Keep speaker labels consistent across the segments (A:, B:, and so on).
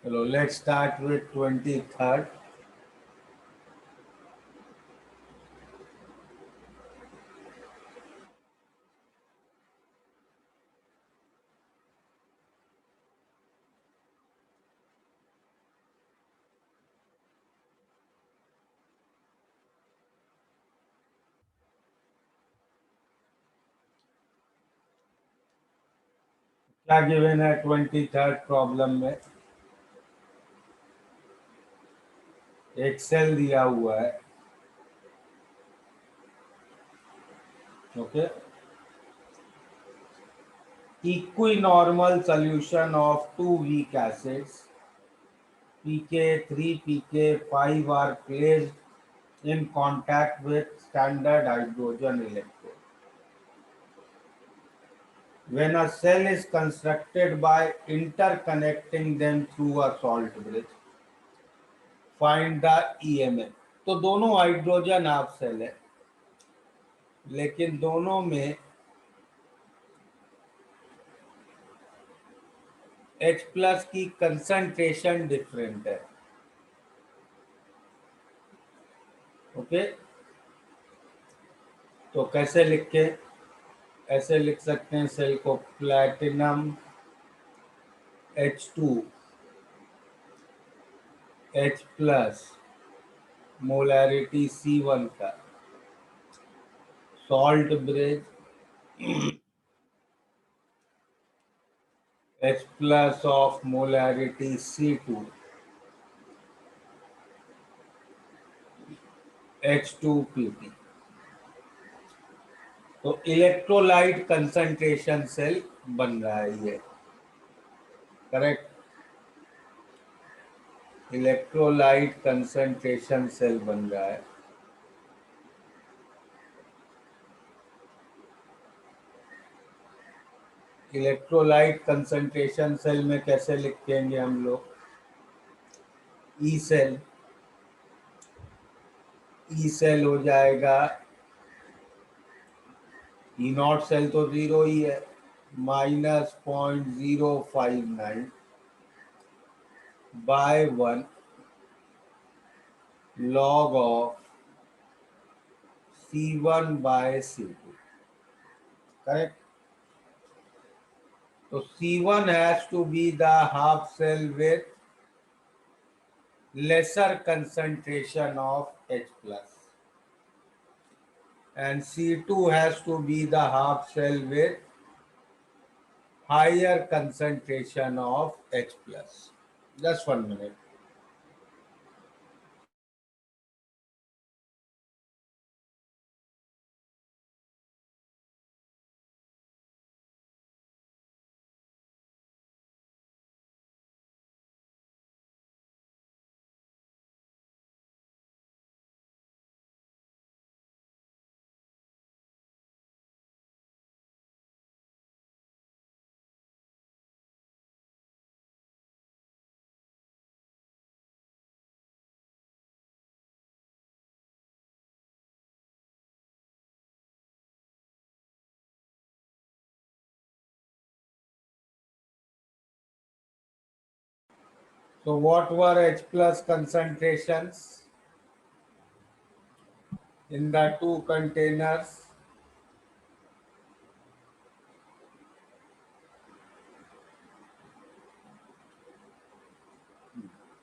A: चलो let's start with 23rd. क्या given है 23rd प्रॉब्लम में? एक सेल दिया हुआ है, okay. Equinormal solution of two weak acids pK 3, pK 5 are placed in contact with standard hydrogen electrode. When a cell is constructed by interconnecting them through a salt bridge, find the EMF. तो दोनों hydrogen half cell है, लेकिन दोनों में H plus की concentration different है, okay. तो कैसे लिखे? ऐसे लिख सकते हैं सेल को, platinum H2 H plus molarity C1 का salt bridge H plus of molarity C2 H2PP. तो इलेक्ट्रोलाइट कंसंट्रेशन सेल बन रहा है ये, करेक्ट. इलेक्ट्रोलाइट कंसंट्रेशन सेल बन रहा है. इलेक्ट्रोलाइट कंसंट्रेशन सेल में कैसे लिखेंगे हम लोग? ई सेल. ई सेल हो जाएगा, ई नॉट सेल तो जीरो ही है, -0.059 bye 1 log of C1 by C2, correct. So C1 has to be the half cell with lesser concentration of H plus, and C2 has to be the half cell with higher concentration of H plus. Just 1 minute. So what were H plus concentrations in the two containers?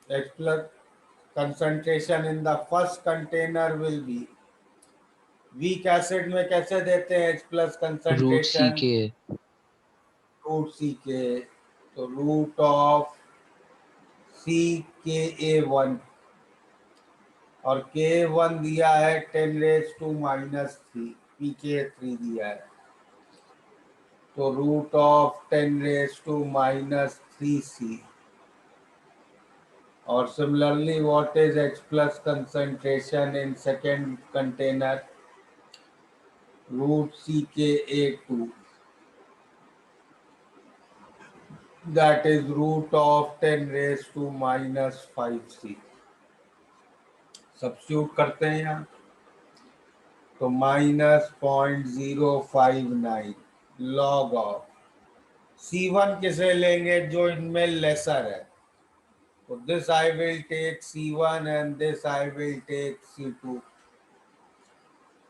A: H plus concentration in the first container will be, weak acid में कैसे देते हैं H plus concentration? Root c के. तो root of C k A one, और के one दिया है 10⁻³ पी के 3 दिया है, तो रूट ऑफ 10⁻³ और similarly what is H plus concentration in second container? Root c k a 2, that is root of 10⁻⁵. Substitute करते हैं यहाँ, तो -0.059 log ऑफ C1 किसे लेंगे? जो इनमें लेसर है, So this I will take C1 and this I will take C2.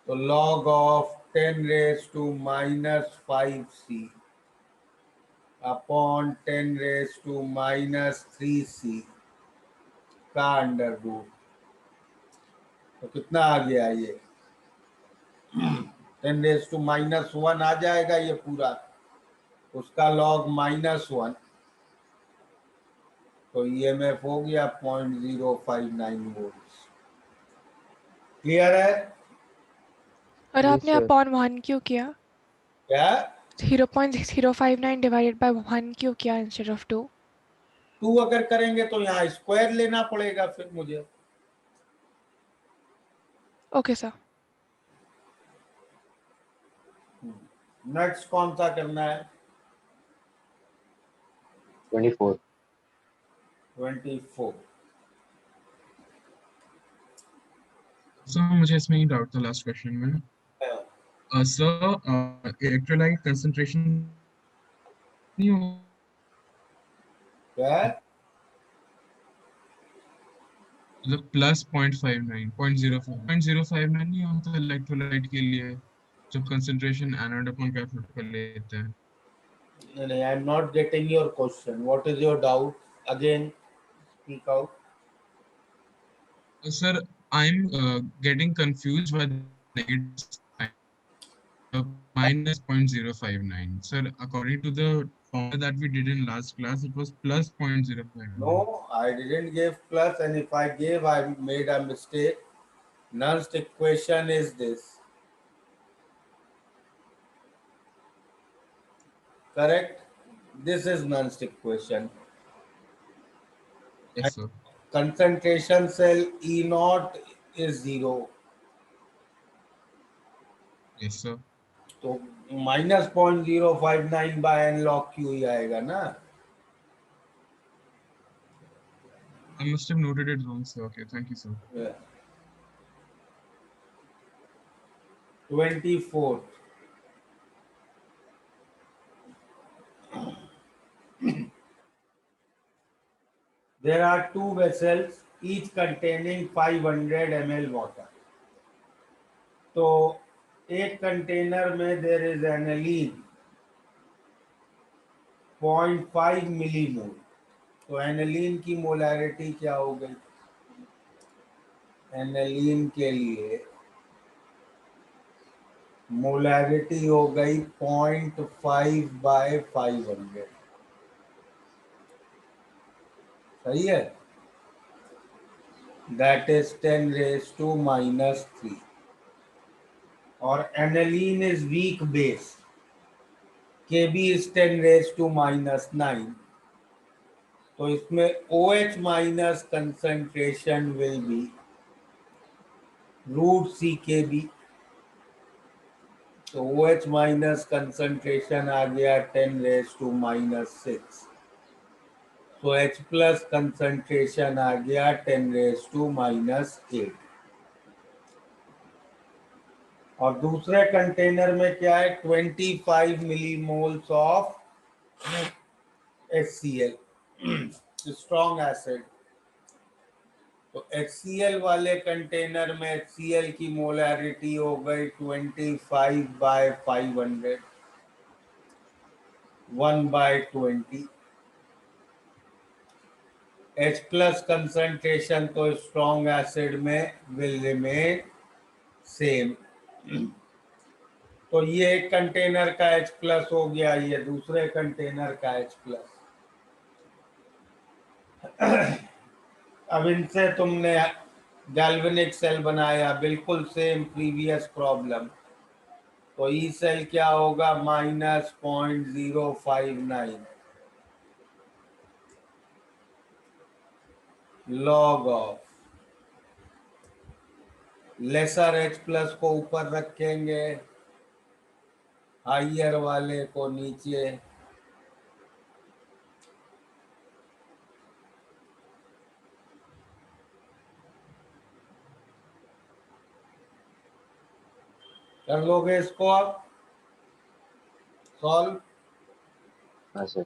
A: So log of 10 raised to minus 5C upon 10 raised to minus 3C का अंडर रूट। तो कितना आ गया ये 10 रेज टू माइनस 1 आ जाएगा ये पूरा, उसका लॉग -1, तो ईएमएफ हो गया 0.059 वोल्ट। क्लियर है?
B: और आपने अपॉन 1 क्यों किया?
A: क्या
B: 0.059 डिवाइडेड बाय 1 क्यों किया इंस्टेड ऑफ 2?
A: 2 अगर करेंगे तो यहाँ स्क्वायर लेना पड़ेगा फिर मुझे।
B: Okay sir.
A: नेक्स्ट कौन सा करना है?
C: 24।
D: सर मुझे इसमें ही डाउट था लास्ट क्वेश्चन में। सर इलेक्ट्रोलाइट कंसंट्रेशन नहीं हो
A: क्या
D: मतलब प्लस 0.59 नहीं होता इलेक्ट्रोलाइट के लिए जब कंसंट्रेशन एनोड अपन कैथोड पर लेते हैं?
A: नहीं, I am not getting your question. What is your doubt? Again speak out.
D: Sir, I'm getting confused by the negative sign of minus 0.059. Sir, according to the formula that we did in last class, it was plus 0.059.
A: No, I didn't give plus, and if I gave, I made a mistake. Nernst equation is this. Correct? This is Nernst equation.
D: Yes, sir.
A: Concentration cell E naught is 0.
D: Yes, sir.
A: तो -0.059 bye N log Q ही आएगा ना।
D: I must have noted it wrong, sir. Okay, thank you, sir.
A: 24th. There are two vessels, each containing 500 ml water. तो एक container में there is aniline 0.5 millimole. तो aniline की molarity क्या हो गई? एनालीन के लिए मोलैरिटी हो गई 0.5 बाय 500। सही है? That is 10 raise to -3। और aniline is weak base, Kb is 10 raised to -9. तो इसमें OH minus concentration will be √CKb। तो OH माइनस कंसंट्रेशन आ गया 10 raised to -6। तो H प्लस कंसंट्रेशन आ गया 10 raised to -8। और दूसरे कंटेनर में क्या है? 25 millimoles of HCl, strong acid. तो HCl वाले कंटेनर में HCl की मोलैरिटी हो गई 25 बाय 500, 1/20। H प्लस कंसंट्रेशन तो स्ट्रॉन्ग एसिड में विल रिमेन सेम। तो ये एक कंटेनर का H प्लस हो गया, ये दूसरे कंटेनर का H प्लस। अब इनसे तुमने गैल्वेनिक सेल बनाया, बिल्कुल सेम प्रीवियस प्रॉब्लम। तो ई सेल क्या होगा? -0.059 log of lesser H plus को ऊपर रखेंगे, हाइयर वाले को नीचे। कर लोगे इसको आप सॉल्व?
C: हाँ सर।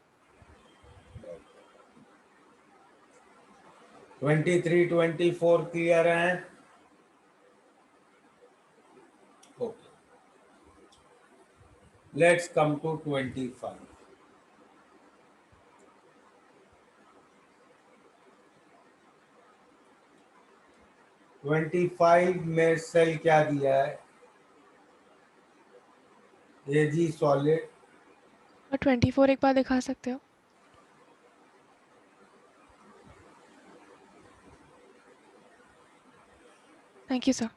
A: 23, 24 क्लियर हैं? Okay, let's come to 25. 25 में सेल क्या दिया है? AG solid.
B: और 24 एक बार दिखा सकते हो? Thank you sir.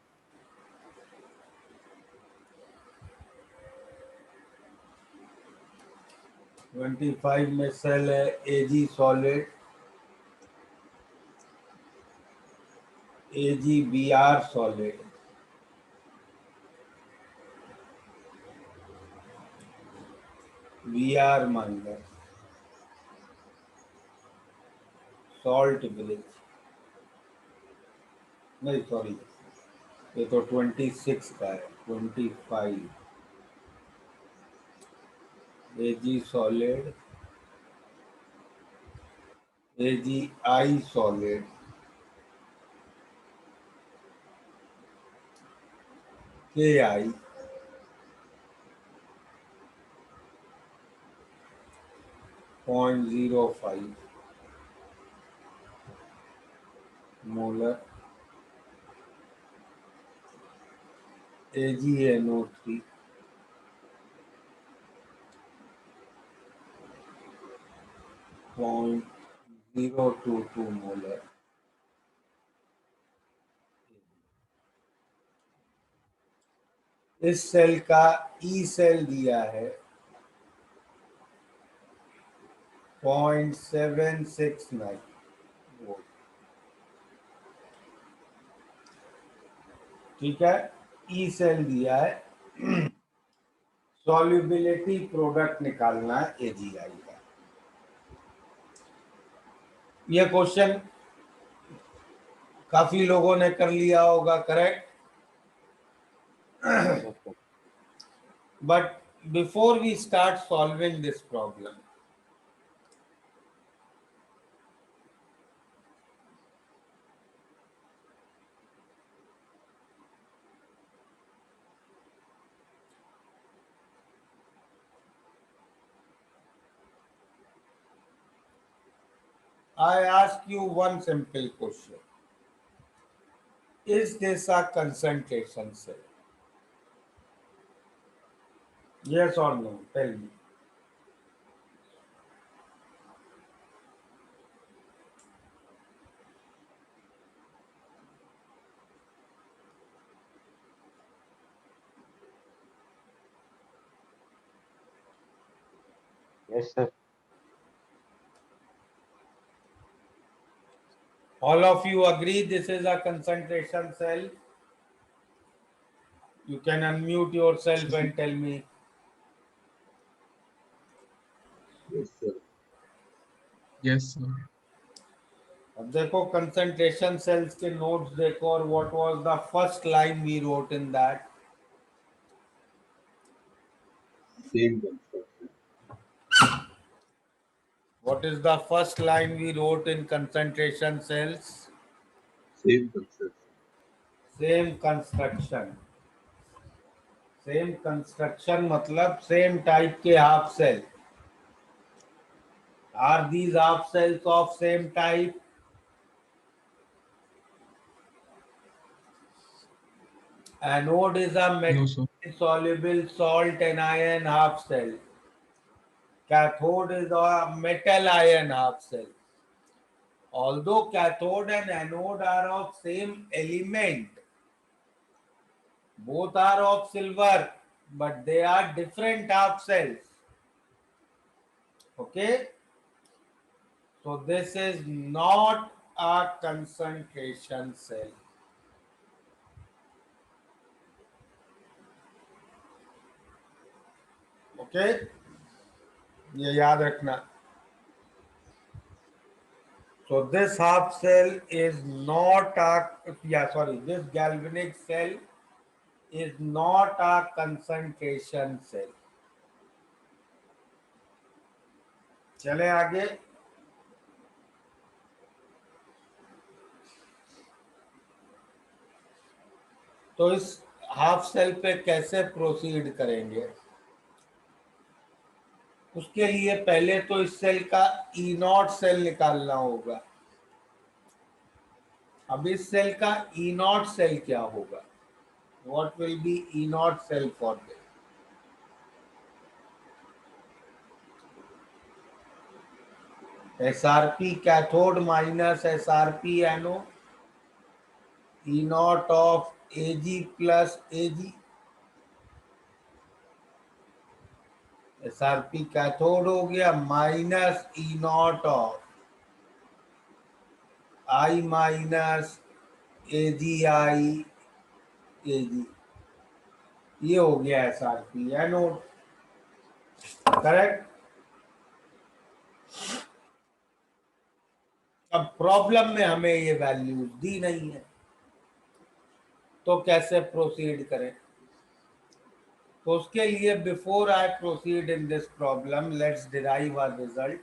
A: 25 में सेल है AG solid, AG B R solid, V R minus, salt bridge. नहीं सॉरी, ये तो 26 का है. 25 एजी सॉलिड, एजी आई सॉलिड, के आई, .05 मोलर, AgNO3 .022 मोलर. इस सेल का ई सेल दिया है 0.769 वोल्ट. ठीक है, ई सेल दिया है. सॉल्युबिलिटी प्रोडक्ट निकालना है एजीआई का. यह क्वेश्चन काफी लोगों ने कर लिया होगा, correct? But before we start solving this problem, I ask you one simple question. Is this a concentration cell? Yes or no? Tell me.
C: Yes, sir.
A: All of you agree this is a concentration cell? You can unmute yourself and tell me.
C: Yes, sir.
D: Yes, sir.
A: अब देखो concentration cells के notes देखो, और what was the first line we wrote in that?
C: Same construction.
A: What is the first line we wrote in concentration cells?
C: Same construction.
A: Same construction. Same construction मतलब same type के half cell. Are these half cells of same type? Anode is a
D: No, sir.
A: metal soluble salt anion half cell. Cathode is a metal ion half cell. Although cathode and anode are of same element, both are of silver, but they are different half cells. Okay? So this is not a concentration cell. Okay? ये याद रखना. So this half cell is not a, this galvanic cell is not a concentration cell. चले आगे. तो इस half cell पे कैसे proceed करेंगे? उसके लिए पहले तो इस सेल का ई नॉट सेल निकालना होगा। अब इस सेल का ई नॉट सेल क्या होगा? What will be E not cell for this? SRP cathode minus SRP anode, E not of Ag plus Ag। SRP cathode हो गया minus E not of I minus AgI Ag। ये हो गया SRP anode, correct. अब problem में हमें ये values दी नहीं है, तो कैसे प्रोसीड करें? तो उसके लिए before I proceed in this problem, let's derive a result.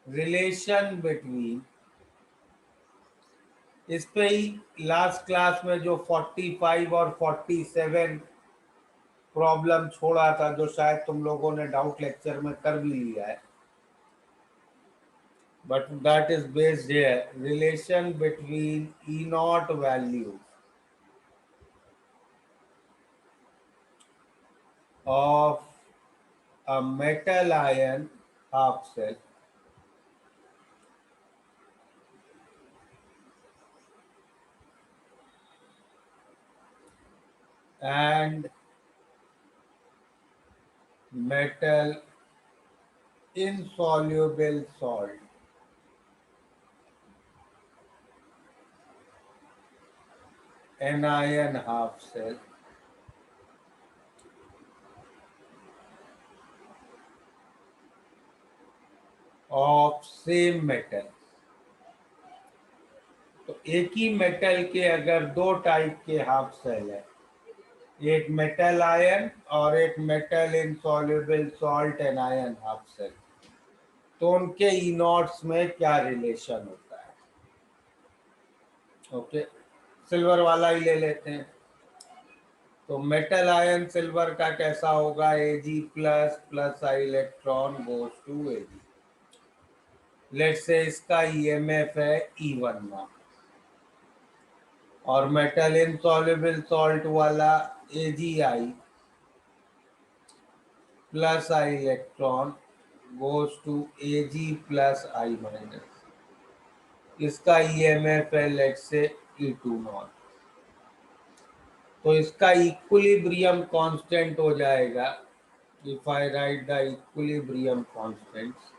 A: Relation between, इस पे ही लास्ट क्लास में जो 45 और 47 प्रॉब्लम छोड़ा था, जो शायद तुम लोगों ने डाउट लेक्चर में कर भी लिया है, but that is based here. Relation between E naught value of a metal ion half cell and metal insoluble salt anion half cell of same metal। तो एक ही मेटल के अगर दो टाइप के हाफ सेल है, एक मेटल आयन और एक metal insoluble salt anion half cell, तो उनके ई नॉट्स में क्या रिलेशन होता है? ओके, सिल्वर वाला ही ले लेते हैं। तो मेटल आयन सिल्वर का कैसा होगा? Ag plus plus I electron goes to Ag। Let's say इसका ईएमएफ है E1 नॉट, और मेटल इनसॉल्युबल सॉल्ट वाला AgI plus I electron goes to Ag plus I minus. इसका ईएमएफ है लेट्स से E2 नॉट। तो इसका equilibrium constant हो जाएगा, if I write the equilibrium constants,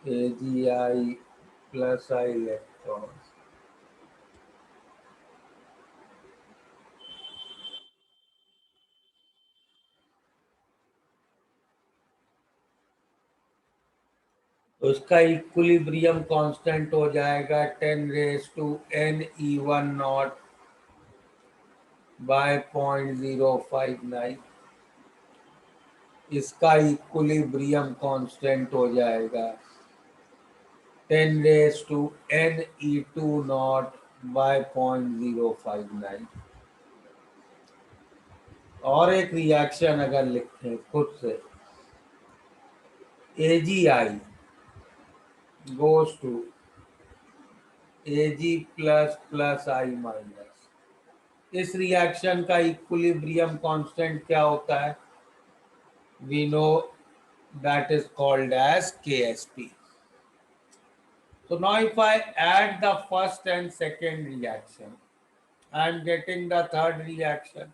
A: AgI plus I electron तो इसका इक्विलिब्रियम कांस्टेंट हो जाएगा 10⁻n E1 नॉट बाय 0.059। इसका इक्विलिब्रियम कांस्टेंट हो जाएगा 10⁻n E2 नॉट बाय 0.059। और एक रिएक्शन अगर लिखें खुद से, AgI goes to Ag plus plus I minus. इस रिएक्शन का इक्विलिब्रियम कांस्टेंट क्या होता है? We know that is called as KSP. So now if I add the first and second reaction, I am getting the third reaction.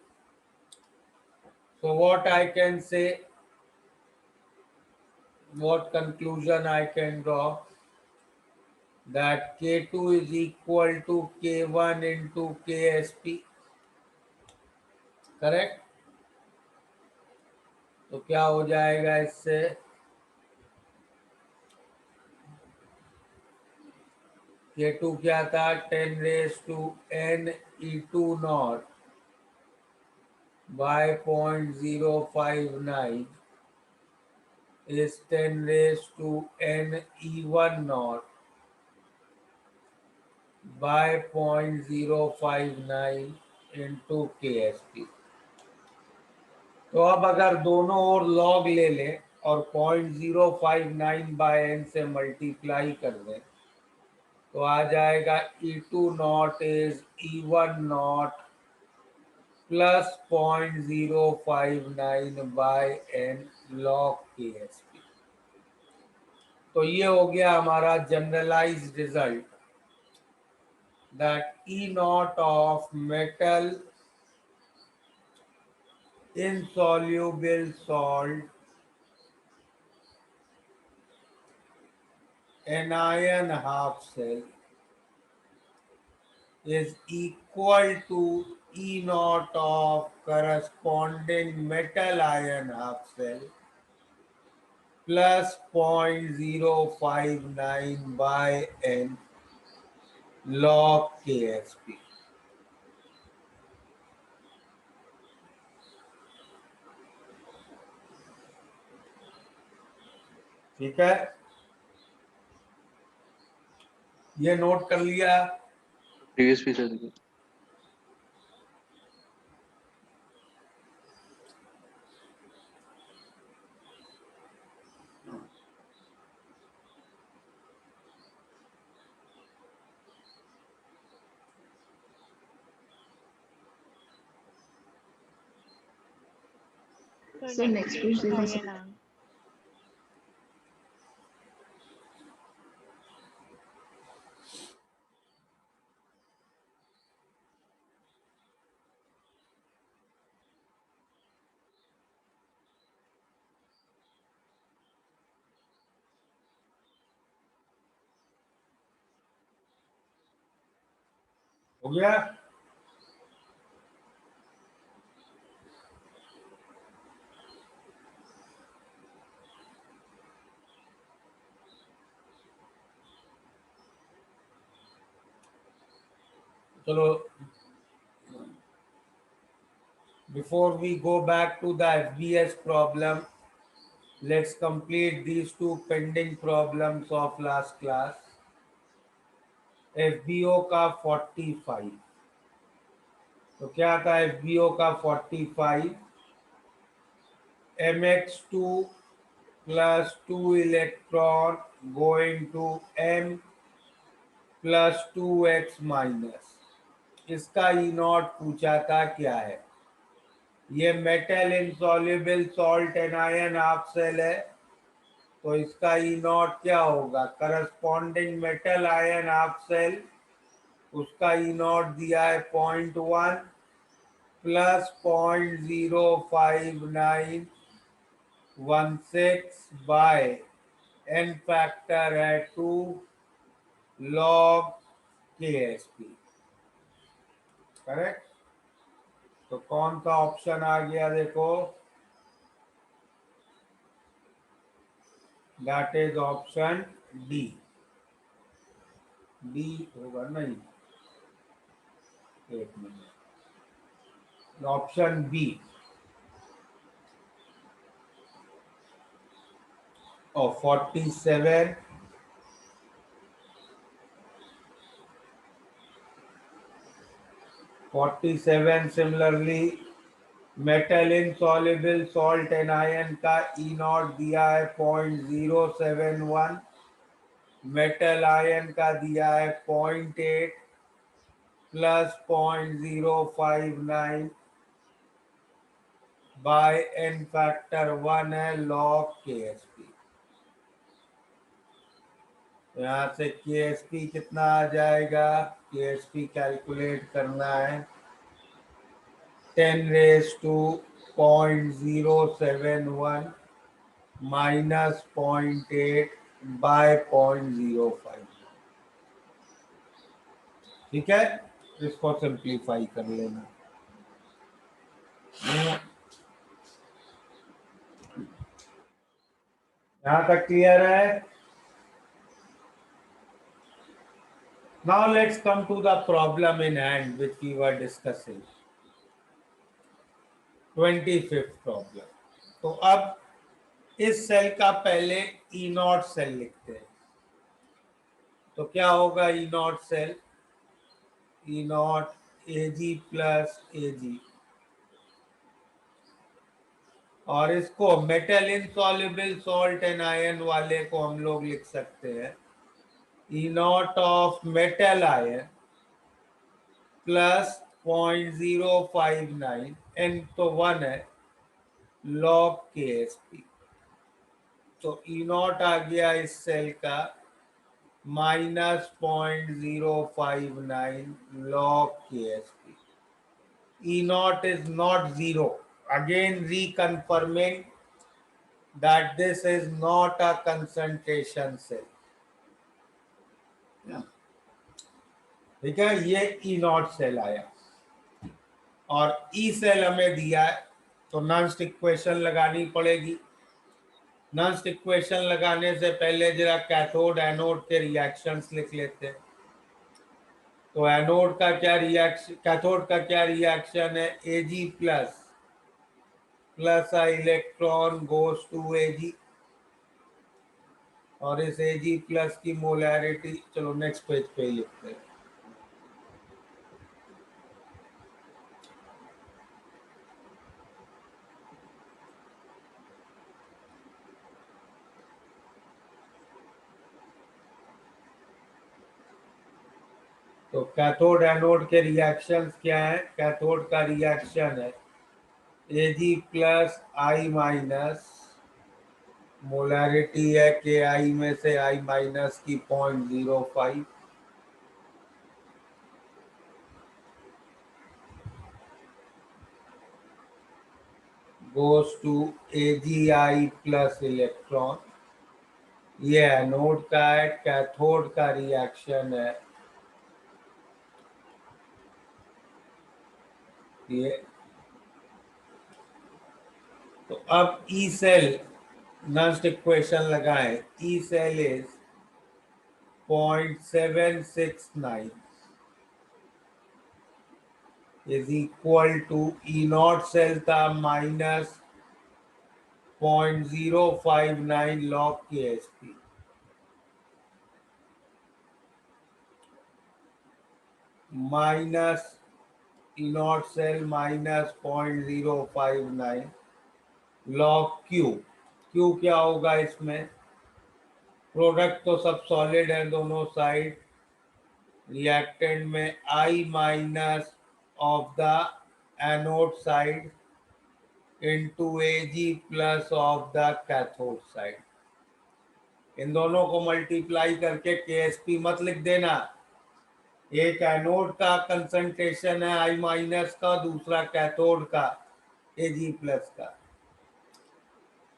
A: So what I can say, what conclusion I can draw? That K2 is equal to K1 into KSP, correct? तो क्या हो जाएगा इससे? K2 क्या था? 10⁻n E2 naught by 0.059 is 10 raised to n E1 naught by 0.059 into KSP। तो अब अगर दोनों ओर लॉग ले लें और 0.059 बाय n से मल्टीप्लाई कर दें तो आ जाएगा E2 naught is E1 naught plus 0.059 by n log KSP। तो ये हो गया हमारा generalised result that E naught of metal insoluble salt anion half cell is equal to E naught of corresponding metal ion half cell plus 0.059 by n log KSP। ठीक है, ये note कर लिया।
E: प्रीवियस भी सर
F: सर नेक्स्ट पेज दिखा सकते
G: ना।
A: हो गया। चलो, before we go back to the FBS problem, let's complete these two pending problems of last class। FBO का 45, तो क्या था FBO का 45? MX2 plus 2 electron going to M plus 2X minus, इसका E नॉट पूछा था क्या है। ये metal insoluble salt anion half cell है, तो इसका ई नॉट क्या होगा? Corresponding metal ion half cell, उसका ई नॉट दिया है 0.1 प्लस 0.05916 बाय एन फैक्टर है 2 log KSP। करेक्ट। तो कौन सा ऑप्शन आ गया देखो, that is option D. D होगा नहीं, एक मिनट, ऑप्शन बी और 47 similarly metal insoluble salt anion का ई नॉट दिया है 0.071, मेटल आयन का दिया है 0.8 प्लस 0.059 बाय एन फैक्टर 1 है log KSP। यहाँ से KSP कितना आ जाएगा? KSP कैलकुलेट करना है 10 raised to 0.071 minus 0.8 by 0.05। ठीक है, इसको सिंप्लीफाई कर लेना। यहाँ तक क्लियर है? Now let's come to the problem in hand which we were discussing, 25th problem। तो अब इस सेल का पहले ई नॉट सेल लिखते हैं। तो क्या होगा E not cell? E nought AG plus AG, और इसको metal insoluble salt and ion वाले को हम लोग लिख सकते हैं E not of metal ion plus 0.059, n तो 1 है, लॉग के एस पी। तो ई नॉट आ गया इस सेल का -0.059 log KSP. E naught is not zero. Again reconfirming that this is not a concentration cell. ठीक है, ये E naught सेल आया और E सेल हमें दिया है, तो नॉन्स्ट इक्वेशन लगानी पड़ेगी। नॉन्स्ट इक्वेशन लगाने से पहले जरा कैथोड एनोड के रिएक्शंस लिख लेते हैं। तो एनोड का क्या रिएक्शन, कैथोड का क्या रिएक्शन है? Ag plus a electron goes to Ag, और इस Ag प्लस की मोलैरिटी, चलो नेक्स्ट पेज पे ही लिखते हैं। तो कैथोड एनोड के रिएक्शंस क्या है? कैथोड का रिएक्शन है Ag plus I minus, molarity है के आई में से I माइनस की 0.05, goes to AgI plus electron. ये एनोड का है। कैथोड का रिएक्शन है ये। तो अब ई सेल, नॉन्स्ट इक्वेशन लगाएं। E cell is 0.769 is equal to E not cell था -0.059 log KSP, minus E not cell -0.059 log Q। Q क्या होगा इसमें? प्रोडक्ट तो सब सॉलिड है दोनों साइड, रिएक्टेंट में I minus of the anode side into Ag plus of the cathode side. इन दोनों को मल्टीप्लाई करके KSP मत लिख देना। एक एनोड का कंसंट्रेशन है I माइनस का, दूसरा कैथोड का Ag प्लस का।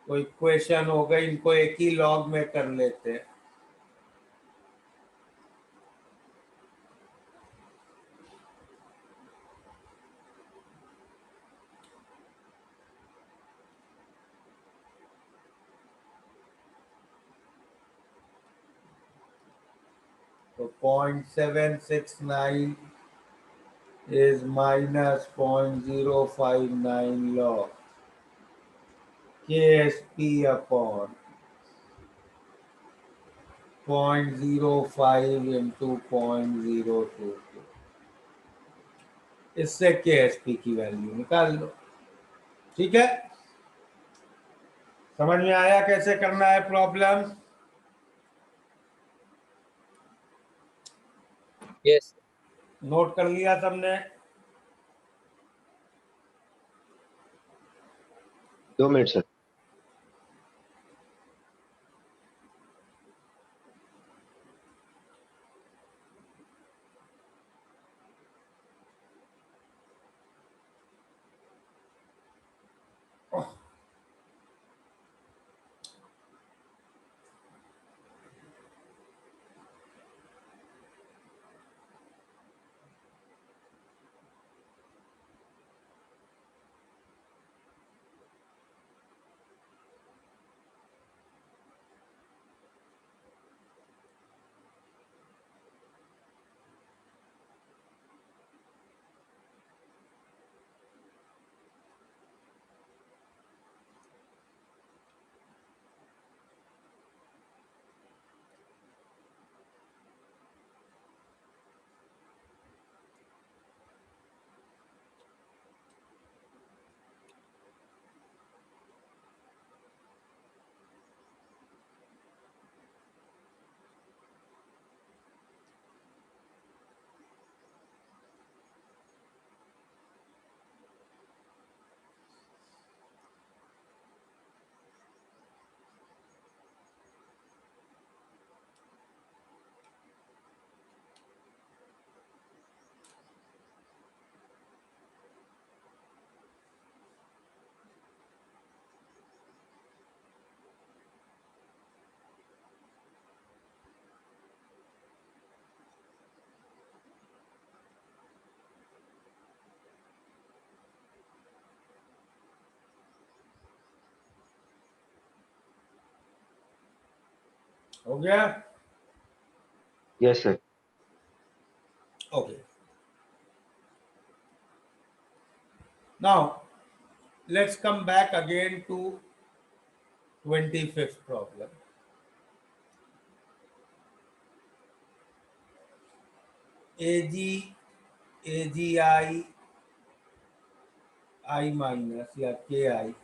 A: तो इक्वेशन हो गई, इनको एक ही लॉग में कर लेते हैं। तो 0.769 is minus 0.059 log KSP upon 0.05 into 0.022। इससे KSP की वैल्यू निकाल लो। ठीक है, समझ में आया कैसे करना है प्रॉब्लम?
G: यस।
A: नोट कर लिया सबने?
G: 2 मिनट सर।
A: हो गया?
G: Yes, sir.
A: Okay. Now, let's come back again to 25th problem. AG, AGI, I minus या KI,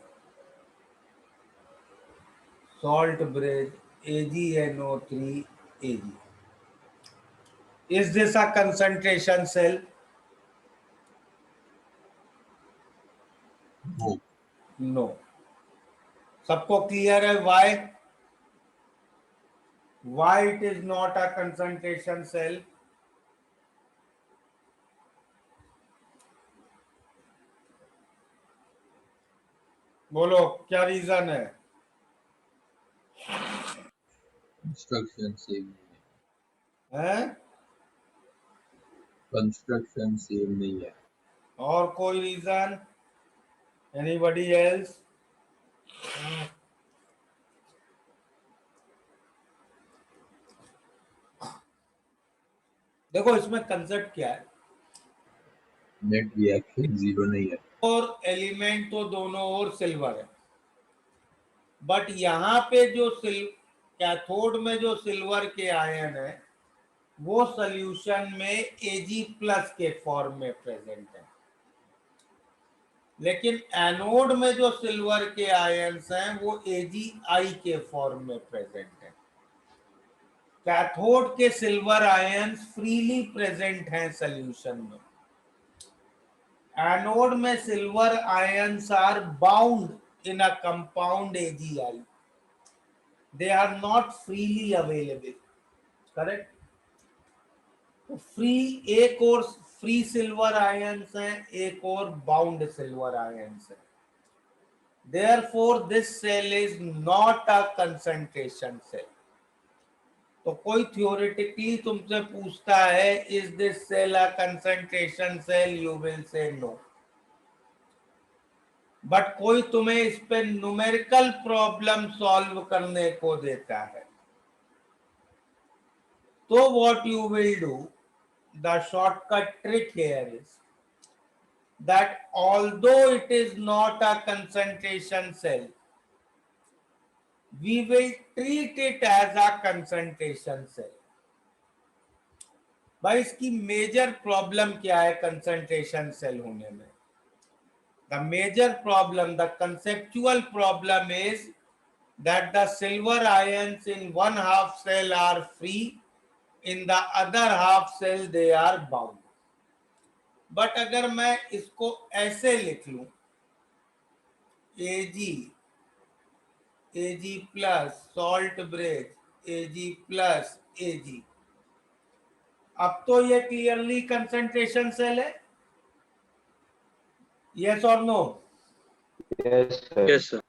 A: salt bridge, AgNO3, Ag. Is this a concentration cell?
C: No.
A: No. सबको clear है why? Why it is not a concentration cell? बोलो क्या reason है?
C: Construction same नहीं है.
A: हैं?
C: Construction same नहीं है.
A: और कोई रीजन? Anybody else? देखो इसमें कंसेप्ट क्या है,
C: Net reaction zero नहीं है.
A: और एलिमेंट तो दोनों ओर सिल्वर है, बट यहाँ पे जो कैथोड में जो सिल्वर के आयन है वो सॉल्यूशन में Ag प्लस के फॉर्म में प्रेजेंट है, लेकिन एनोड में जो सिल्वर के आयन्स हैं वो AgI के फॉर्म में प्रेजेंट है। कैथोड के सिल्वर आयन्स फ्रीली प्रेजेंट हैं सॉल्यूशन में, एनोड में silver ions are bound in a compound AgI, they are not freely available, correct? तो फ्री एक और फ्री सिल्वर आयन्स हैं, एक और बाउंड सिल्वर आयन्स हैं, therefore this cell is not a concentration cell। तो कोई थियोरेटिकली तुमसे पूछता है is this cell a concentration cell, you will say no, but कोई तुम्हें इस पे न्यूमेरिकल प्रॉब्लम सॉल्व करने को देता है तो what you will do, the shortcut trick here is that although it is not a concentration cell, we will treat it as a concentration cell। भाई इसकी मेजर प्रॉब्लम क्या है कंसंट्रेशन सेल होने में? The major problem, the conceptual problem is that the silver ions in one half cell are free, in the other half cell they are bound. But अगर मैं इसको ऐसे लिख लूं, Ag plus salt bridge Ag plus Ag, अब तो ये clearly concentration cell है, यस और no?
G: Yes, sir.
E: Yes, sir.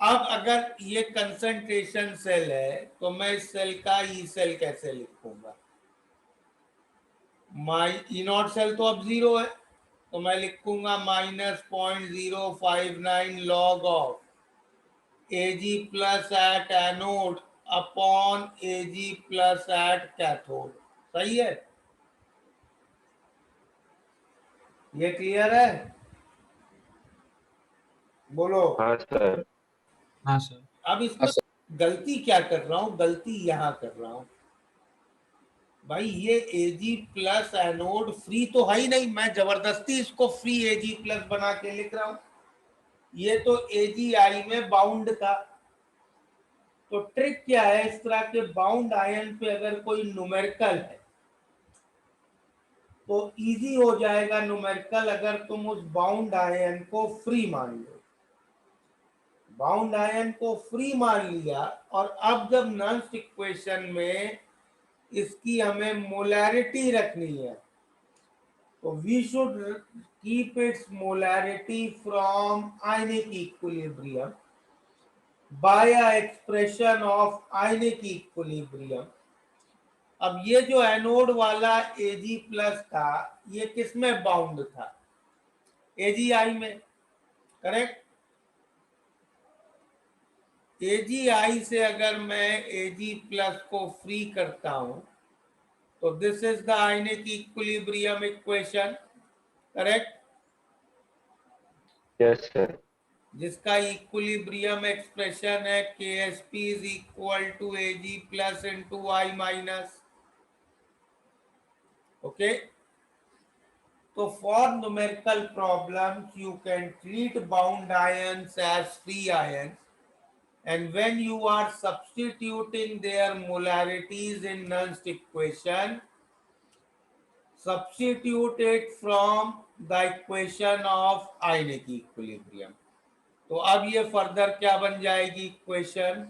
A: अब अगर ये कंसंट्रेशन सेल है तो मैं इस सेल का ई सेल कैसे लिखूंगा? ई नॉट सेल तो अब 0 है, तो मैं लिखूंगा -0.059 log of Ag plus at anode upon Ag plus at cathode. सही है? ये क्लियर है? बोलो।
G: हाँ सर।
D: हाँ सर।
A: अब इसमें गलती क्या कर रहा हूं? गलती यहां कर रहा हूं भाई, ये Ag प्लस एनोड फ्री तो है ही नहीं, मैं जबरदस्ती इसको फ्री Ag प्लस बना के लिख रहा हूं, ये तो AgI में बाउंड था। तो ट्रिक क्या है, इस तरह के बाउंड आयन पे अगर कोई न्यूमेरिकल है तो इजी हो जाएगा न्यूमेरिकल, अगर तुम उस बाउंड आयन को फ्री मान लो। बाउंड आयन को फ्री मान लिया और अब जब नॉन्स इक्वेशन में इसकी हमें मोलैरिटी रखनी है तो we should keep its molarity from ionic equilibrium by a expression of ionic equilibrium. अब ये जो एनोड वाला Ag प्लस था ये किस में बाउंड था? AgI में, करेक्ट? AgI से अगर मैं Ag प्लस को फ्री करता हूं तो this is the ionic equilibrium equation, correct,
G: Yes, sir.
A: जिसका इक्विलिब्रियम एक्सप्रेशन है KsP is equal to Ag plus into I minus, okay. तो for numerical problems you can treat bound ions as free ions, and when you are substituting their molarities in Nernst equation, substitute it from the equation of ionic equilibrium. तो अब ये further क्या बन जाएगी equation,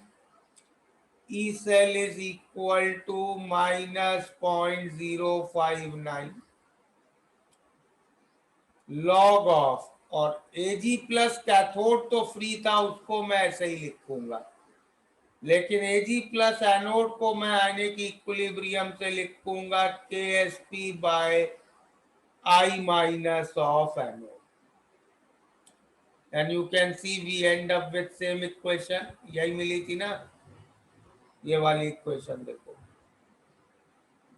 A: E cell is equal to minus 0.059 log of, और Ag plus cathode तो free था उसको मैं ऐसे ही लिखूंगा, लेकिन Ag प्लस एनोड को मैं आयनिक इक्विलिब्रियम से लिखूंगा KsP by I minus of anode, and you can see we end up with same equation. यही मिली थी ना, ये वाली इक्वेशन देखो,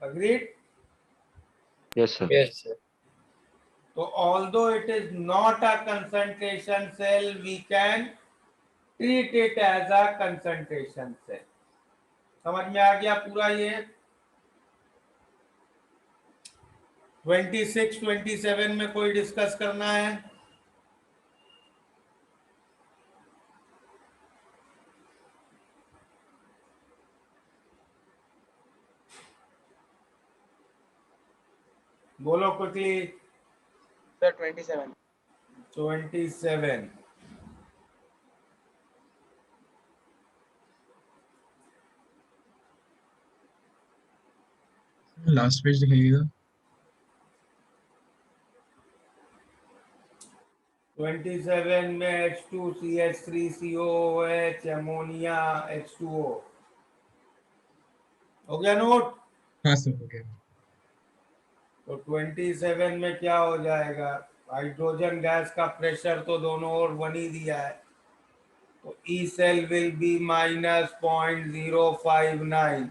A: agreed.
G: Yes, sir.
C: Yes, sir.
A: तो although it is not a concentration cell, we can treat it as a concentration cell. समझ में आ गया पूरा ये 26 27 में कोई डिस्कस करना है? बोलो क्विकली।
H: Sir, 27.
A: 27
D: लास्ट पेज दिखाइएगा।
A: 27 में H2CH3COOH अमोनिया H2O हो गया नोट।
D: हाँ सर, हो गया।
A: तो 27 में क्या हो जाएगा, हाइड्रोजन गैस का प्रेशर तो दोनों ओर 1 ही दिया है, तो E cell will be minus 0.059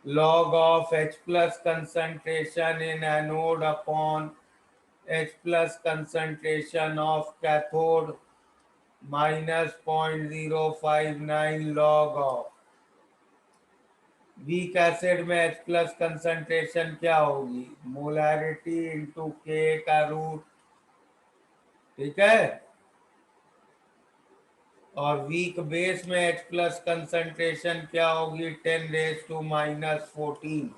A: log of H plus concentration in anode upon H plus concentration of cathode minus 0.059 log of weak acid में H प्लस कंसंट्रेशन क्या होगी, मोलैरिटी इंटू K का रूट, ठीक है। और वीक बेस में H plus concentration क्या होगी, 10⁻⁻14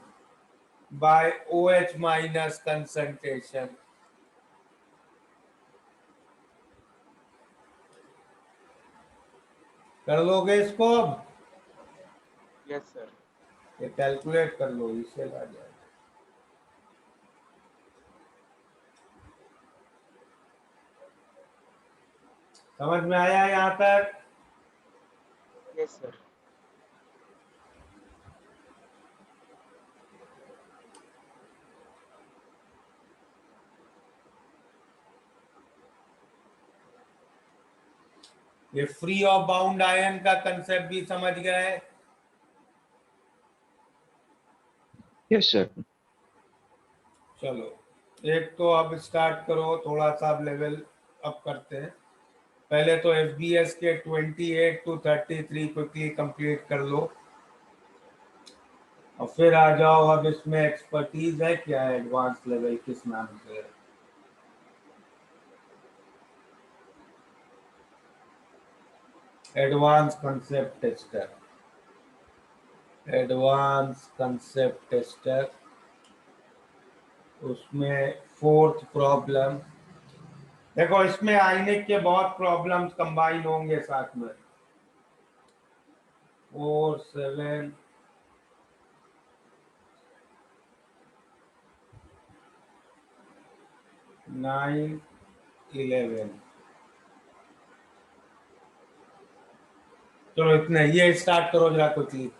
A: बाय OH माइनस कंसंट्रेशन। कर लोगे इसको अब,
H: Yes, sir.
A: ये कैलकुलेट कर लो, इससे आ जाएगा। समझ में आया यहाँ तक?
H: Yes, sir.
A: ये फ्री ऑफ बाउंड आयन का कंसेप्ट भी समझ गए?
G: Yes, sir.
A: चलो एक तो अब स्टार्ट करो, थोड़ा सा अब लेवल अप करते हैं। पहले तो FBS के 28 to 33 क्विकली कंप्लीट कर लो, और फिर आ जाओ। अब इसमें एक्सपर्टीज है क्या, एडवांस लेवल किस नाम से? Advance concept tester, advance concept tester, उसमें फोर्थ प्रॉब्लम देखो, इसमें आयनिक के बहुत प्रॉब्लम्स कंबाइन होंगे साथ में। 4 7 9 11, चलो इतने, ये स्टार्ट करो जरा क्विकली।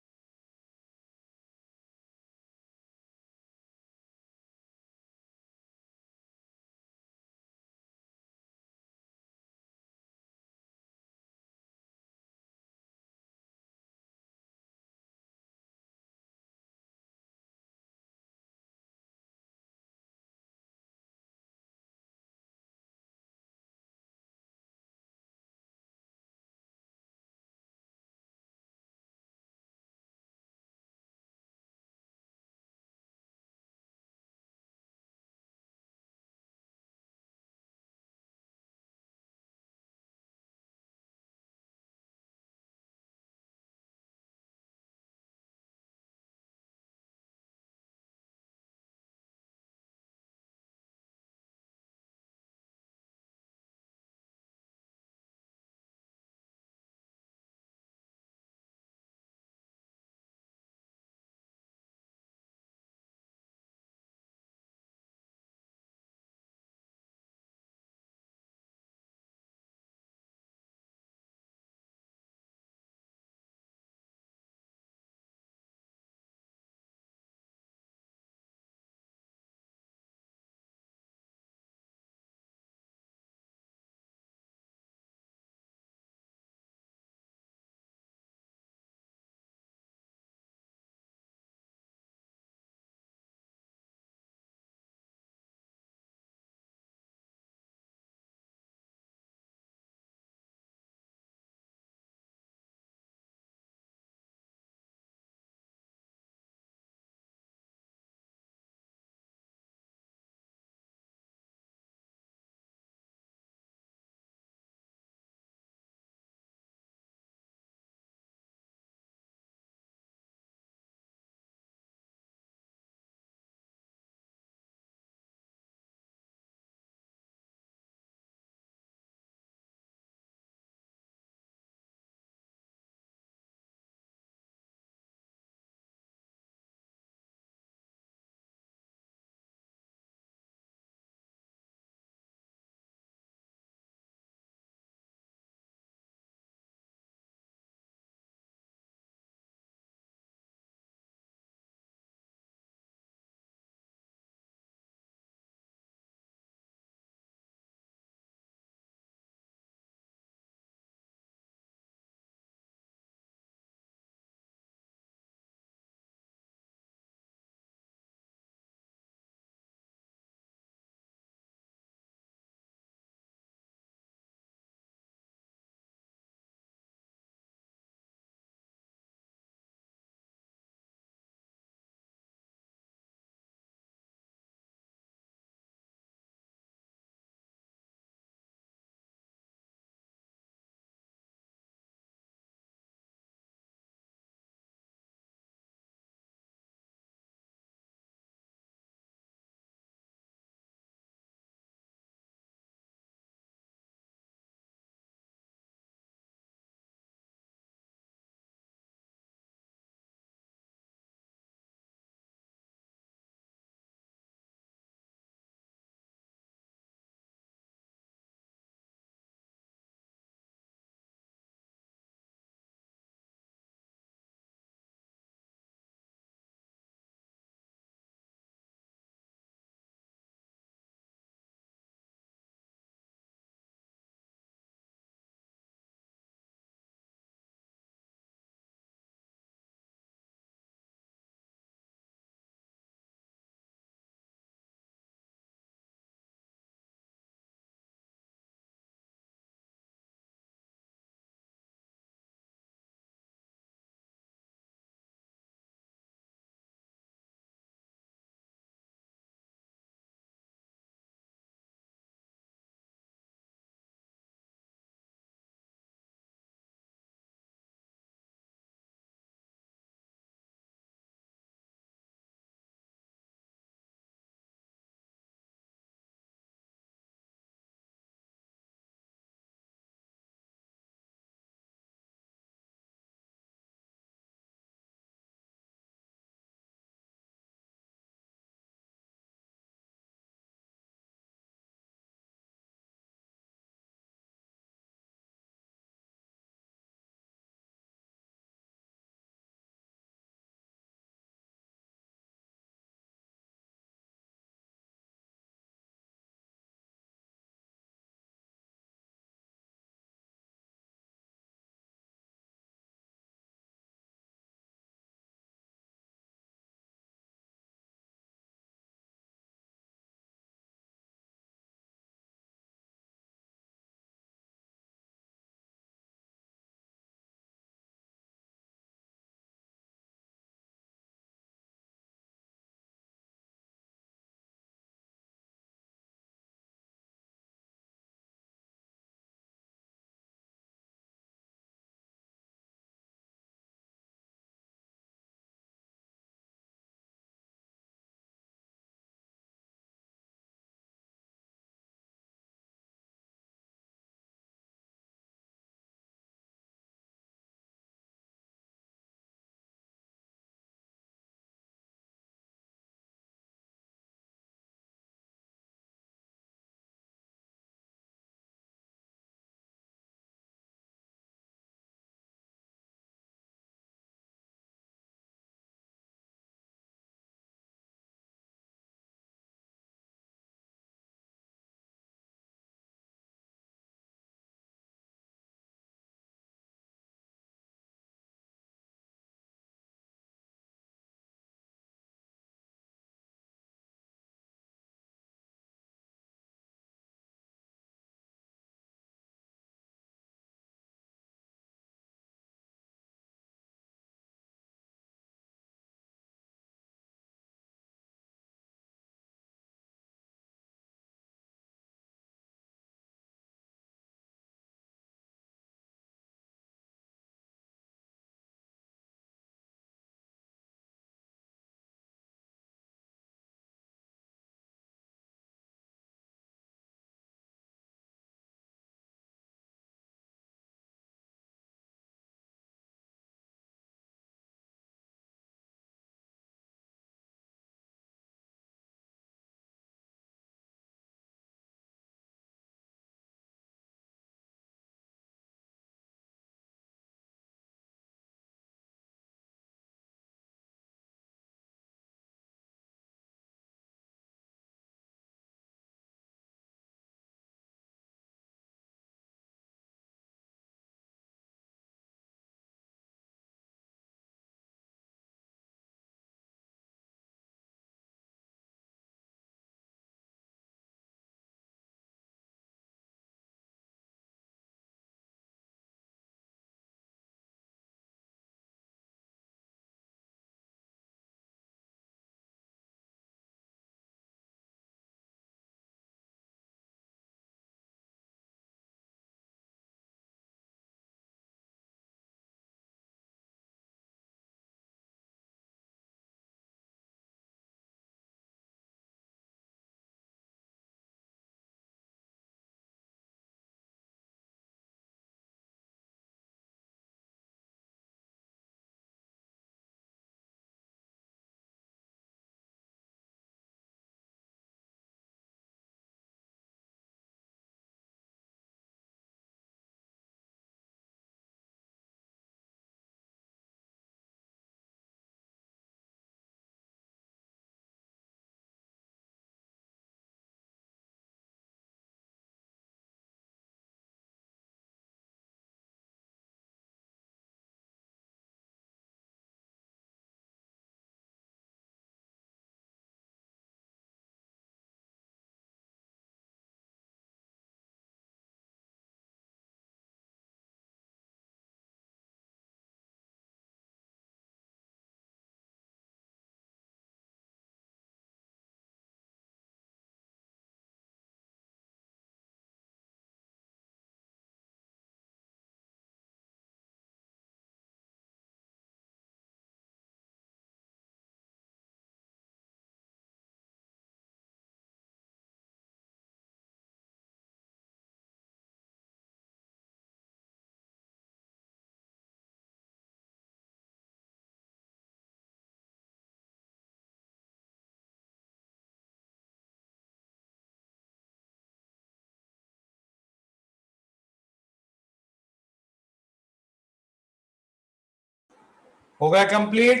A: हो गया कंप्लीट?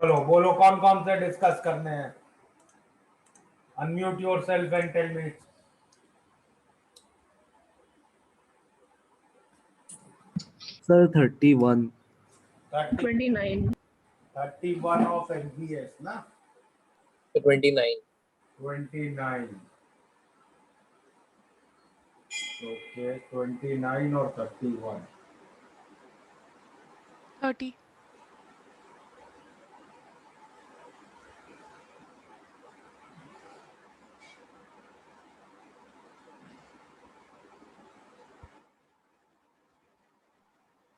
A: चलो बोलो कौन कौन से डिस्कस करने हैं। Unmute yourself and tell me.
I: Sir, 31.
F: 29.
A: 31 of MBS ना?
H: 29.
A: 29. ओके 29 और 31।
B: 30.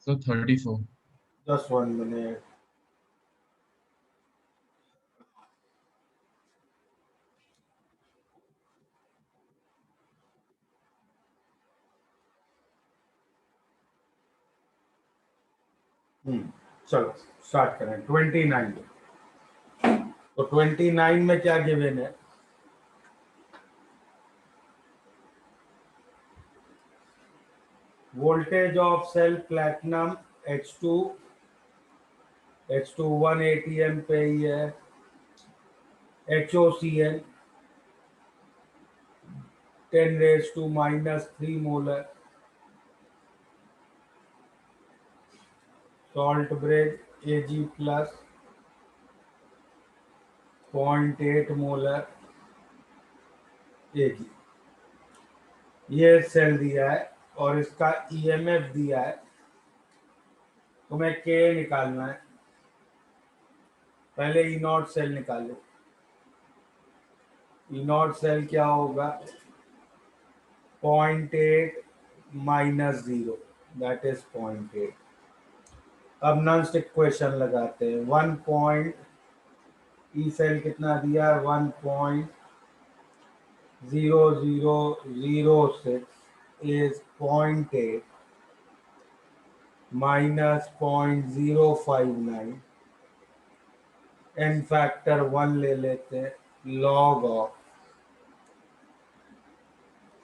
D: So 34.
A: Just 1 minute. चलो स्टार्ट करें। 29। तो 29 में क्या गिवन है? Voltage of cell platinum H2 1 ATM पे ही है। HOCl 10⁻³ molar. Salt bridge Ag plus 0.8 molar Ag। ये सेल दिया है और इसका EMF दिया है। तुम्हें K निकालना है। पहले E0 सेल निकालो। E0 सेल क्या होगा? 0.8 माइनस 0 दैट इज 0.8। अब नॉन स्टिक क्वेश्चन लगाते हैं। 1 पॉइंट ई सेल कितना दिया है? 1.0006 इज 0.8 माइनस 0.059। एन फैक्टर 1 ले लेते हैं। Log of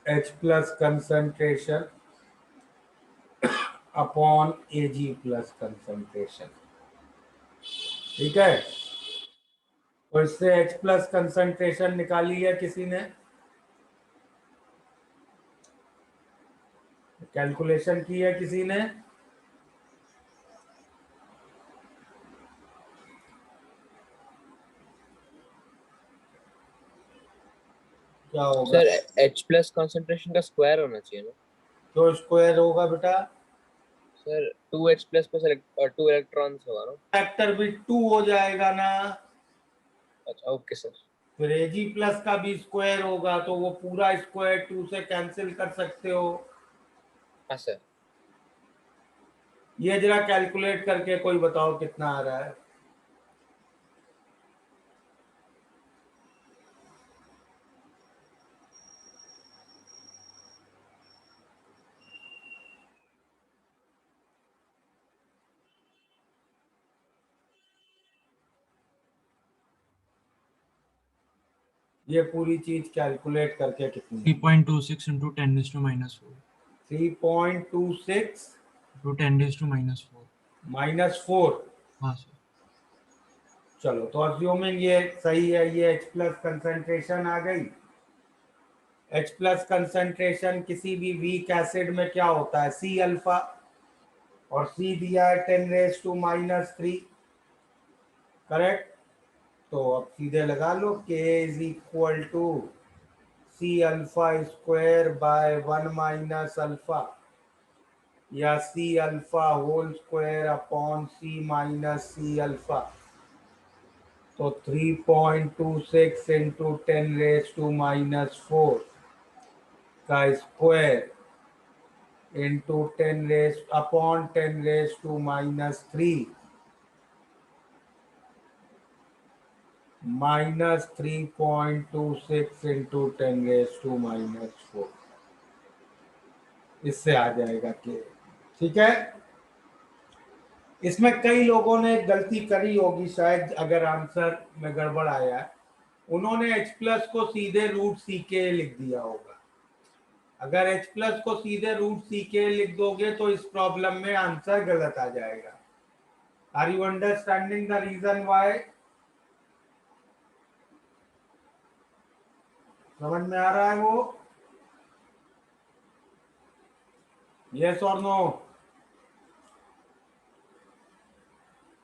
A: H plus concentration upon Ag plus concentration. ठीक है, तो इससे H प्लस कंसंट्रेशन निकाली है किसी ने? कैलकुलेशन की है किसी ने? क्या होगा?
H: सर H प्लस कंसंट्रेशन का स्क्वायर होना चाहिए ना?
A: तो स्क्वायर होगा बेटा?
H: सर 2H प्लस पे 2 इलेक्ट्रॉन्स होगा ना?
A: फैक्टर भी 2 हो जाएगा ना।
H: अच्छा ओके सर।
A: फिर Ag प्लस का भी स्क्वायर होगा तो वो पूरा स्क्वायर 2 से कैंसिल कर सकते हो।
H: हाँ सर।
A: ये जरा कैलकुलेट करके कोई बताओ कितना आ रहा है। ये पूरी चीज कैलकुलेट करके कितनी?
J: 3.26 into 10 raised to minus 4.
A: 3.26
J: To 10 raised to minus 4.
A: Minus 4।
J: हाँ सर।
A: चलो तो अज्यूमिंग ये सही है, ये H प्लस कंसंट्रेशन आ गई। H प्लस कंसंट्रेशन किसी भी वीक एसिड में क्या होता है? C अल्फा, और C दिया है 10⁻³ करेक्ट। तो अब सीधे लगा लो K is equal to C alpha square by 1 minus alpha, या C alpha whole square upon C minus C alpha. तो 3.26 इंटू 10⁻⁻4 का square into 10 upon 10⁻³ minus 3.26 into 10⁻⁻4। इससे आ जाएगा के। ठीक है, इसमें कई लोगों ने गलती करी होगी शायद, अगर आंसर में गड़बड़ आया है। उन्होंने H प्लस को सीधे √CK लिख दिया होगा। अगर H प्लस को सीधे रूट सी के लिख दोगे तो इस प्रॉब्लम में आंसर गलत आ जाएगा। Are you understanding the reason why? समझ में आ रहा है वो? यस और नो?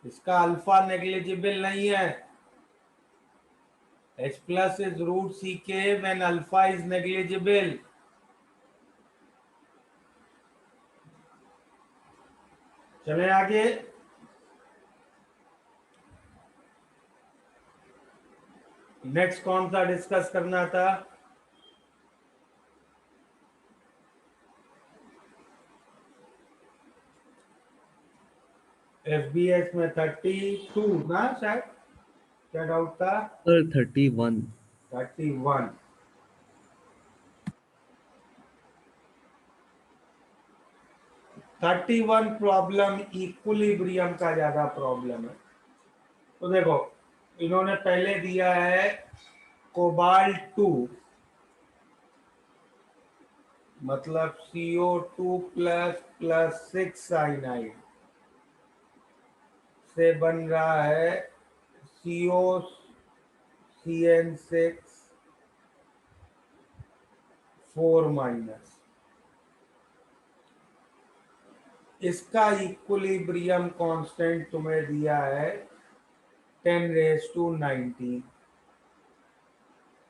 A: इसका अल्फा नेग्लिजिबल नहीं है। H plus is root CK when alpha is negligible. चले आगे। नेक्स्ट कौन सा डिस्कस करना था? FBS में 32 ना शायद, क्या डाउट था?
I: Sir, 31.
A: 31। प्रॉब्लम इक्विलिब्रियम का ज्यादा प्रॉब्लम है। तो देखो इन्होंने पहले दिया है कोबाल्ट 2 मतलब CO2 प्लस प्लस 6 साइनाइड से बन रहा है COCN6 4 माइनस। इसका इक्विलिब्रियम कांस्टेंट तुम्हें दिया है 10⁻19।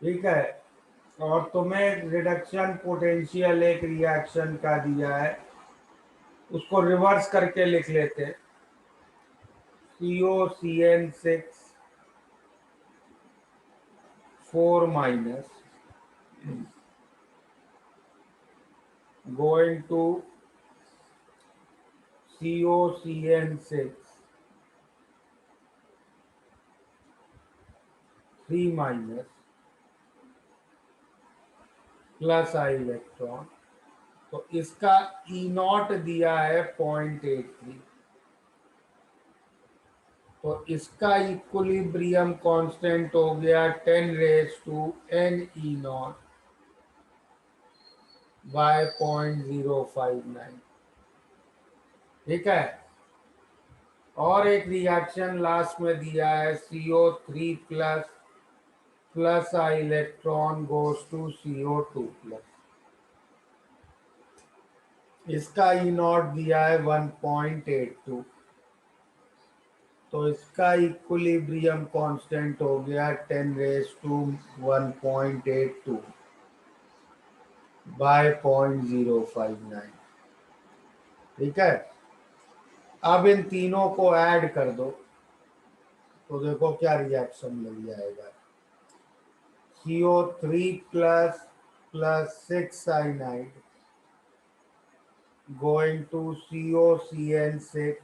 A: ठीक है, और तुम्हें रिडक्शन पोटेंशियल एक रिएक्शन का दिया है, उसको रिवर्स करके लिख लेते। COCN6 4 minus going to COCN6 3 minus plus I electron. तो इसका E0 दिया है 0.83। तो इसका इक्विलिब्रियम कांस्टेंट हो गया 10⁻n E0 बाय 0.059। ठीक है, और एक रिएक्शन लास्ट में दिया है CO3 plus plus I electron goes to CO2 plus. इसका E0 दिया है 1.82। तो इसका इक्विलिब्रियम कांस्टेंट हो गया 10⁻1.82 बाय 0.059। ठीक है, अब इन तीनों को ऐड कर दो तो देखो क्या रिएक्शन मिल जाएगा। CO3 plus plus 6 cyanide going to COCN6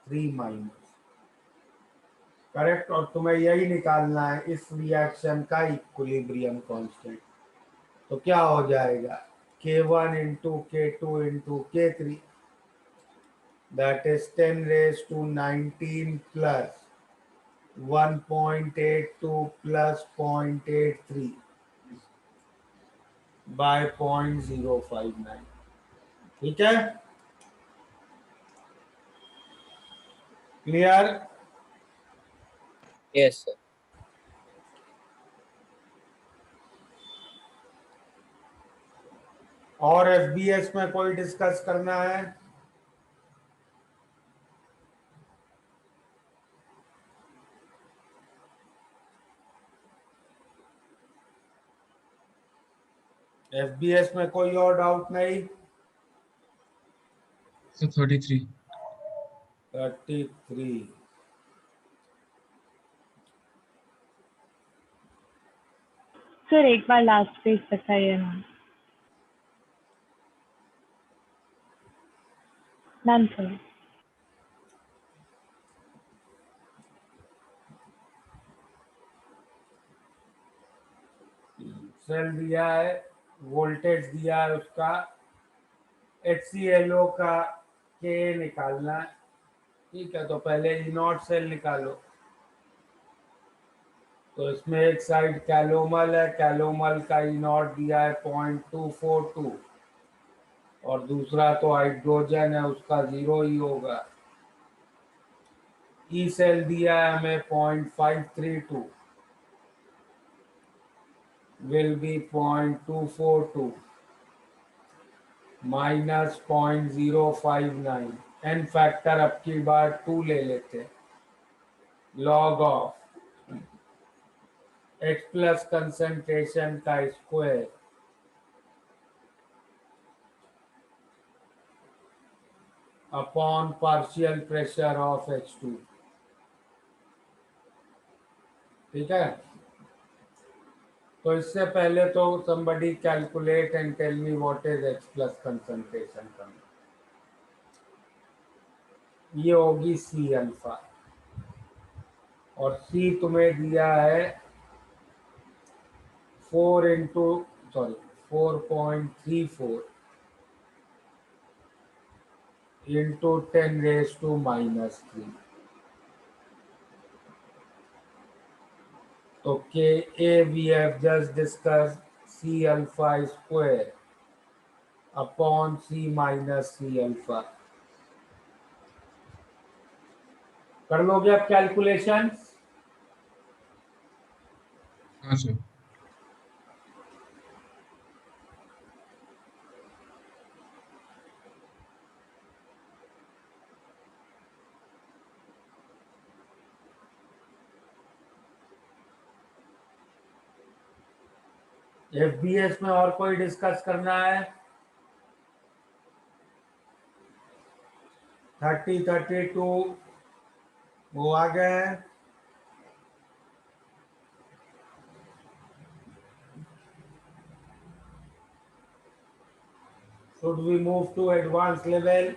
A: 3 minus. Correct, और तुम्हें यही निकालना है इस रिएक्शन का इक्विलिब्रियम कांस्टेंट। तो क्या हो जाएगा K1 into K2 into K3 that is 10⁻19 plus 1.82 plus 0.83 by 0.059। ठीक है, क्लियर?
H: Yes, sir.
A: और FBS में कोई डिस्कस करना है? FBS में कोई और डाउट नहीं?
D: So 33.
A: 33।
F: सर एक बार लास्ट पेज बताइए ना। Done sir.
A: सेल दिया है, वोल्टेज दिया है, उसका HClO का K निकालना है। ठीक है, तो पहले E0 सेल निकालो। तो इसमें एक साइड कैलोमल है, कैलोमल का ई नॉट दिया है 0.242 और दूसरा तो हाइड्रोजन है, उसका 0 ही होगा। ई सेल दिया है हमें 0.532 will be 0.242 minus 0.059 n factor अब की बार 2 ले लेते, log of x plus concentration का square upon partial pressure of H2। ठीक है, तो इससे पहले तो somebody calculate and tell me what is H plus concentration का। ये होगी C अल्फा और C तुम्हें दिया है 4.34 into 10⁻⁻3। तो Ka we have just discussed C alpha square upon C minus C alpha। कर लोगे अब कैलकुलेशन?
D: हाँ सर।
A: FBS में और कोई डिस्कस करना है? 32 वो आ गए हैं। Should we move to advanced level?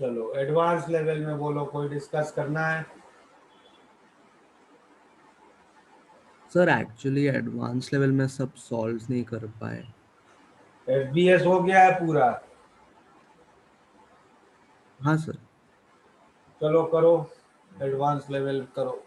A: चलो एडवांस लेवल में बोलो, कोई डिस्कस करना है?
I: सर एक्चुअली एडवांस लेवल में सब सॉल्व नहीं कर पाए।
A: FBS हो गया है पूरा?
I: हाँ सर।
A: चलो करो, एडवांस लेवल करो।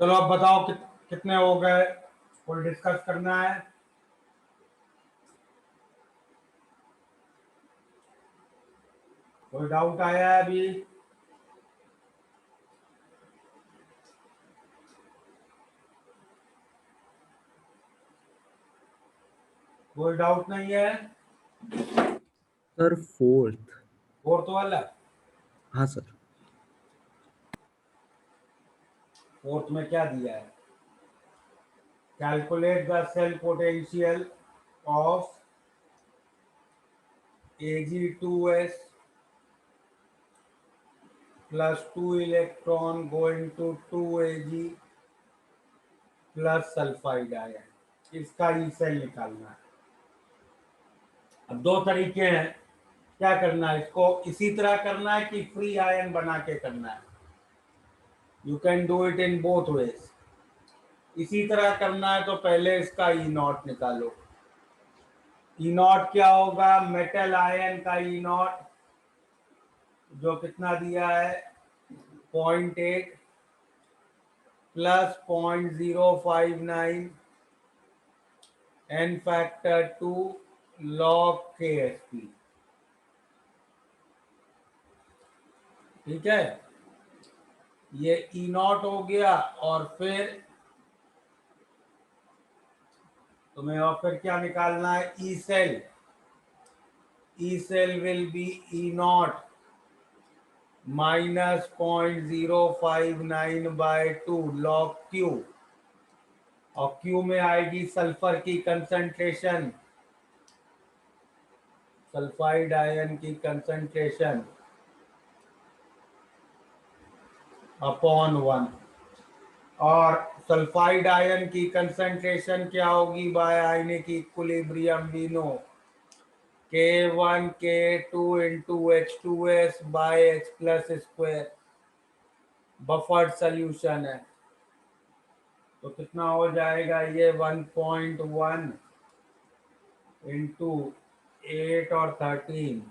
A: चलो अब बताओ कितने हो गए, कोई डिस्कस करना है? कोई डाउट आया है अभी? कोई डाउट नहीं है?
I: सर
A: फोर्थ वाला?
I: हाँ सर।
A: फोर्थ में क्या दिया है? Calculate the cell potential of Ag2s plus 2 electron going to 2Ag plus sulphide ion, इसका ई सेल निकालना है। अब दो तरीके हैं, क्या करना है, इसको इसी तरह करना है कि फ्री आयन बना के करना है? You can do it in both ways. इसी तरह करना है तो पहले इसका ई नॉट निकालो। ई नॉट क्या होगा? मेटल आयन का ई नॉट, जो कितना दिया है 0.8 plus 0.059 n factor 2 log KSP। ठीक है, ये ई नॉट हो गया। और फिर तुम्हें और फिर क्या निकालना है? E cell. E cell will be E naught minus 0.059 by 2 log Q, और Q में आएगी सल्फर की कंसंट्रेशन, सल्फाइड आयन की कंसंट्रेशन अपॉन 1। और सल्फाइड आयन की कंसंट्रेशन क्या होगी by ionic equilibrium? We know K1 K2 into H2S by H plus square, buffered solution है। तो कितना हो जाएगा ये? 1.1 इंटू 8 और 13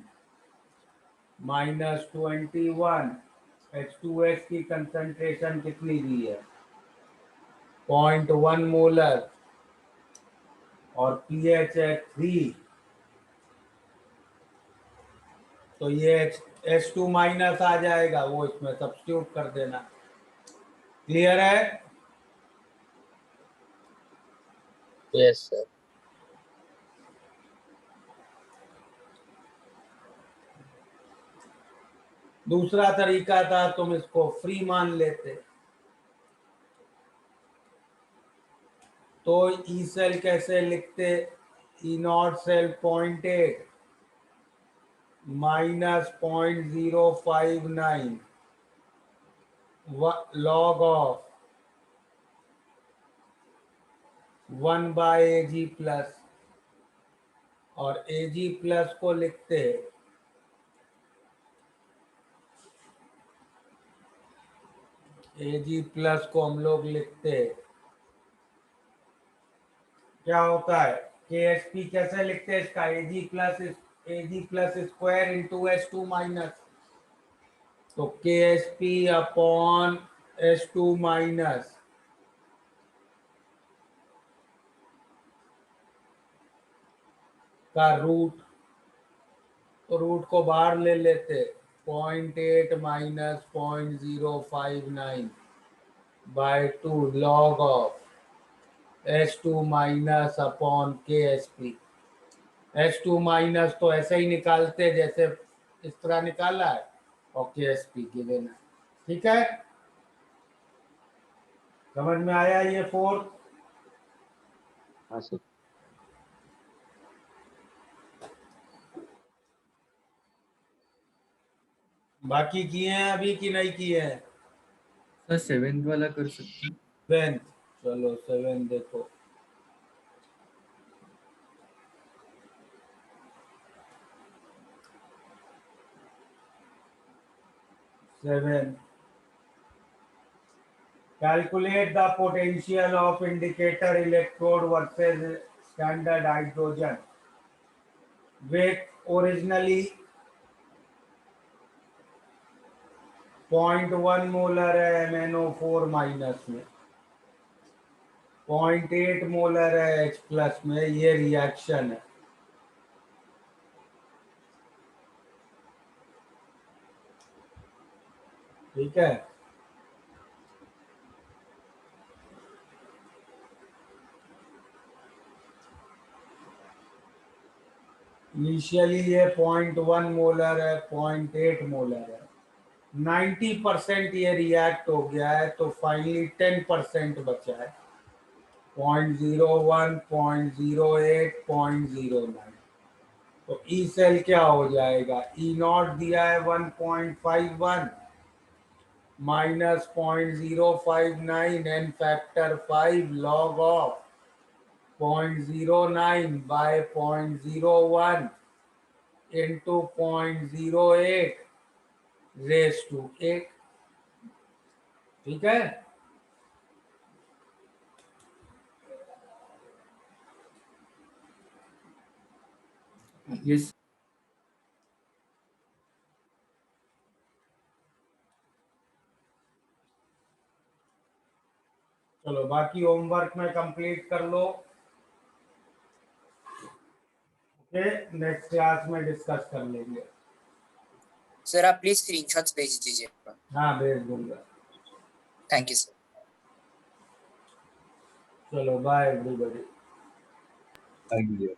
A: माइनस 21। H2S की कंसंट्रेशन कितनी दी है? 0.1 मोलर, और pH है 3, तो ये H2 माइनस आ जाएगा, वो इसमें सब्स्टिट्यूट कर देना। क्लियर है?
H: Yes, sir.
A: दूसरा तरीका था, तुम इसको फ्री मान लेते। तो ई सेल कैसे लिखते? E not cell 0.8 minus 0.059 log of 1 by Ag plus, और Ag प्लस को लिखते Ag प्लस को हम लोग लिखते, क्या होता है? KSP कैसे लिखते हैं इसका? Ag plus square into H2 minus, तो KSP अपॉन H2 माइनस का रूट, तो रूट को बाहर ले लेते, 0.8 minus 0.059 by 2 log of H2 minus upon KSP। H2 minus तो ऐसे ही निकालते जैसे इस तरह निकाला है, और KSP गिवन है। ठीक है, समझ में आया ये फोर्थ?
G: हाँ सर।
A: बाकी किए हैं अभी कि नहीं किए हैं?
I: सर 7th वाला कर सकते हैं?
A: 7th, चलो 7 देखो। Calculate the potential of indicator electrode versus standard hydrogen with originally 0.1 molar है MnO4 माइनस में, 0.8 मोलर है H प्लस में, ये रिएक्शन है। ठीक है, इनिशियली ये 0.1 मोलर है, 0.8 मोलर है, 90% ये रिएक्ट हो गया है, तो फाइनली 10% बचा है, 0.01, 0.08, 0.09। तो ई सेल क्या हो जाएगा, ई नॉट दिया है 1.51 minus 0.059 n factor 5 log of 0.09 by 0.01 into 0.08 raise to 8। ठीक है,
I: Yes.
A: चलो बाकी होमवर्क में कंप्लीट कर लो। ओके, नेक्स्ट क्लास में डिस्कस कर लेंगे।
H: सर आप प्लीज स्क्रीनशॉट्स भेज दीजिए।
A: हाँ, भेज दूंगा।
H: Thank you sir.
A: चलो बाय एवरीबॉडी।
C: Thank you.